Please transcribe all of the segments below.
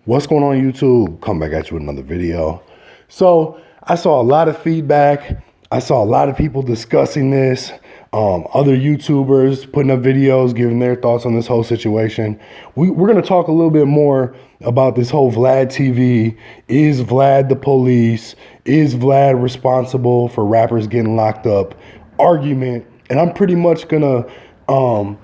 What's going on, YouTube? Come back at you with another video. So I saw a lot of feedback. I saw a lot of people discussing this. Other YouTubers putting up videos, giving their thoughts on this whole situation. We're going to talk a little bit more about this whole VLADTV. Is Vlad the police? Is Vlad responsible for rappers getting locked up? Argument. And I'm pretty much going to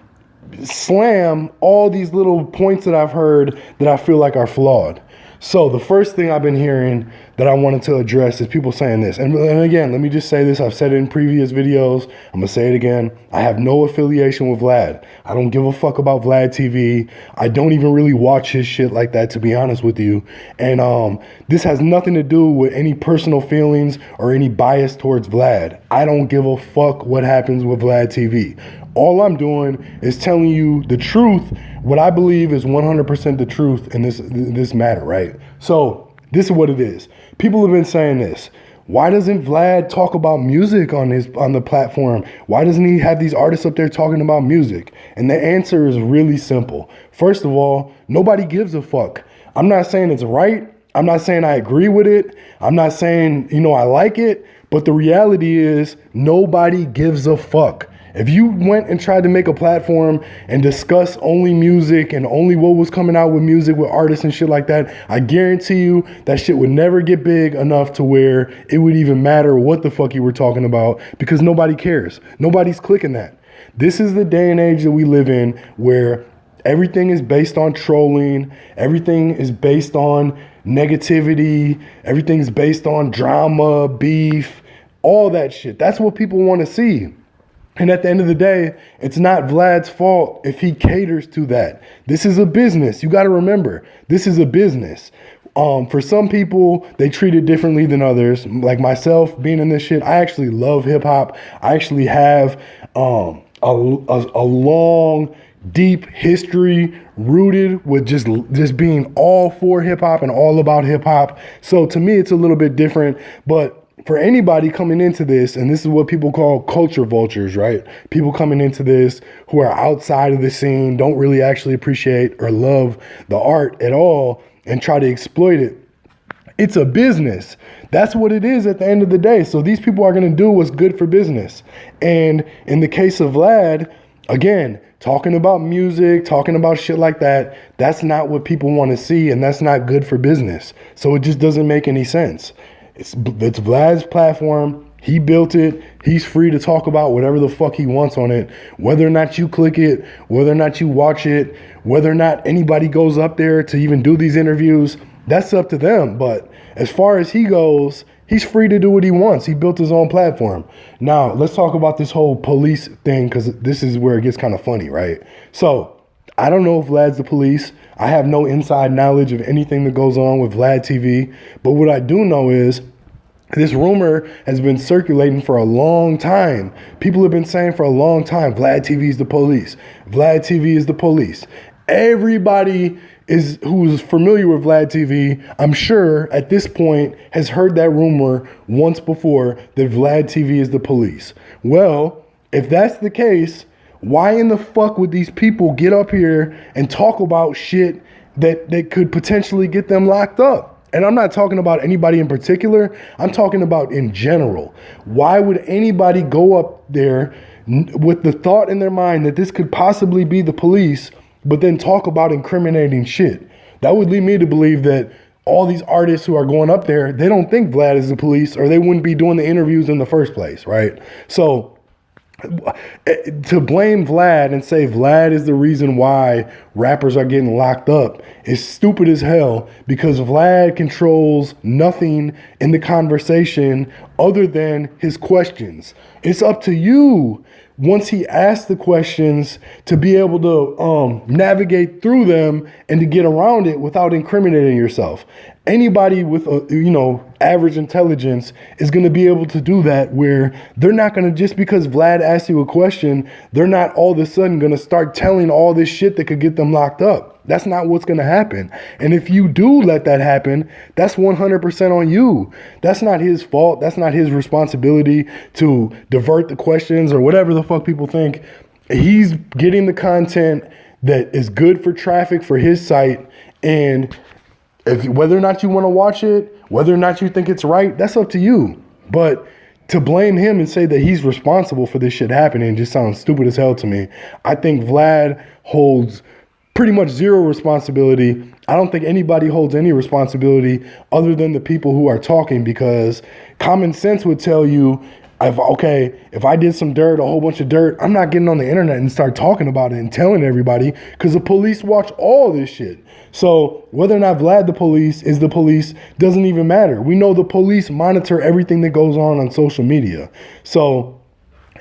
slam all these little points that I've heard that I feel like are flawed. So the first thing I've been hearing that I wanted to address is people saying this. And again, let me just say this. I've said it in previous videos. I'm going to say it again. I have no affiliation with Vlad. I don't give a fuck about Vlad TV. I don't even really watch his shit like that, to be honest with you. And this has nothing to do with any personal feelings or any bias towards Vlad. I don't give a fuck what happens with Vlad TV. All I'm doing is telling you the truth, what I believe is 100% the truth in this matter, right? So this is what it is. People have been saying this. Why doesn't Vlad talk about music on the platform? Why doesn't he have these artists up there talking about music? And the answer is really simple. First of all, nobody gives a fuck. I'm not saying it's right. I'm not saying I agree with it. I'm not saying, I like it. But the reality is nobody gives a fuck. If you went and tried to make a platform and discuss only music and only what was coming out with music with artists and shit like that, I guarantee you that shit would never get big enough to where it would even matter what the fuck you were talking about, because nobody cares. Nobody's clicking that. This is the day and age that we live in where everything is based on trolling. Everything is based on negativity. Everything's based on drama, beef, all that shit. That's what people want to see. And at the end of the day, it's not Vlad's fault if he caters to that. This is a business. You got to remember, this is a business. For some people, they treat it differently than others. Like myself, being in this shit, I actually love hip hop. I actually have a long, deep history rooted with just being all for hip hop and all about hip hop. So to me, it's a little bit different, but for anybody coming into this, and this is what people call culture vultures, right? People coming into this who are outside of the scene, don't really actually appreciate or love the art at all, and try to exploit it. It's a business. That's what it is at the end of the day. So these people are going to do what's good for business. And in the case of Vlad, again, talking about music, talking about shit like that, that's not what people want to see, and that's not good for business. So it just doesn't make any sense. It's Vlad's platform. He built it. He's free to talk about whatever the fuck he wants on it. Whether or not you click it, whether or not you watch it, whether or not anybody goes up there to even do these interviews, that's up to them. But as far as he goes, he's free to do what he wants. He built his own platform. Now, let's talk about this whole police thing, because this is where it gets kind of funny, right? So I don't know if Vlad's the police. I have no inside knowledge of anything that goes on with Vlad TV. But what I do know is this rumor has been circulating for a long time. People have been saying for a long time, Vlad TV is the police. Vlad TV is the police. Everybody who's familiar with Vlad TV, I'm sure at this point has heard that rumor once before that Vlad TV is the police. Well, if that's the case, why in the fuck would these people get up here and talk about shit that could potentially get them locked up? And I'm not talking about anybody in particular. I'm talking about in general. Why would anybody go up there with the thought in their mind that this could possibly be the police, but then talk about incriminating shit? That would lead me to believe that all these artists who are going up there, they don't think Vlad is the police, or they wouldn't be doing the interviews in the first place, right? So to blame Vlad and say Vlad is the reason why rappers are getting locked up is stupid as hell, because Vlad controls nothing in the conversation other than his questions. It's up to you, once he asks the questions, to be able to navigate through them and to get around it without incriminating yourself. Anybody with average intelligence is going to be able to do that, where they're not going to, just because Vlad asks you a question, they're not all of a sudden going to start telling all this shit that could get them locked up. That's not what's going to happen. And if you do let that happen, that's 100% on you. That's not his fault. That's not his responsibility to divert the questions or whatever the fuck people think. He's getting the content that is good for traffic for his site, and whether or not you want to watch it, whether or not you think it's right, that's up to you. But to blame him and say that he's responsible for this shit happening just sounds stupid as hell to me. I think Vlad holds pretty much zero responsibility. I don't think anybody holds any responsibility other than the people who are talking, because common sense would tell you, if I did some dirt, a whole bunch of dirt, I'm not getting on the internet and start talking about it and telling everybody, because the police watch all this shit. So whether or not Vlad is the police doesn't even matter. We know the police monitor everything that goes on social media. So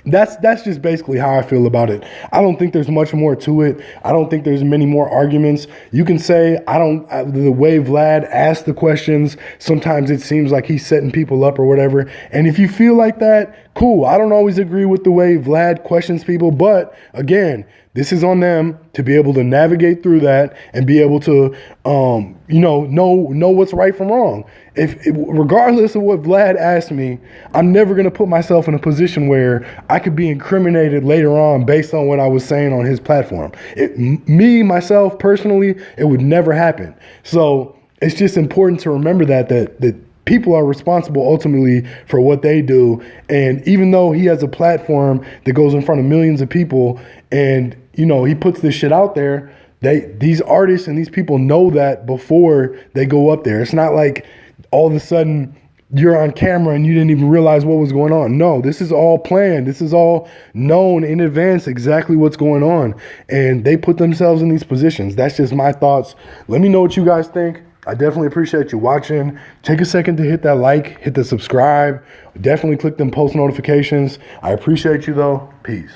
that's just basically how I feel about it. I don't think there's much more to it. I don't think there's many more arguments. You can say the way Vlad asks the questions, sometimes it seems like he's setting people up or whatever. And if you feel like that, cool. I don't always agree with the way Vlad questions people, but again, this is on them to be able to navigate through that and be able to, know what's right from wrong. Regardless of what Vlad asked me, I'm never gonna put myself in a position where I could be incriminated later on based on what I was saying on his platform. Myself personally, it would never happen. So it's just important to remember that people are responsible ultimately for what they do. And even though he has a platform that goes in front of millions of people and, he puts this shit out there, these artists and these people know that before they go up there. It's not like all of a sudden you're on camera and you didn't even realize what was going on. No, this is all planned. This is all known in advance exactly what's going on. And they put themselves in these positions. That's just my thoughts. Let me know what you guys think. I definitely appreciate you watching. Take a second to hit that like, hit the subscribe. Definitely click them post notifications. I appreciate you though. Peace.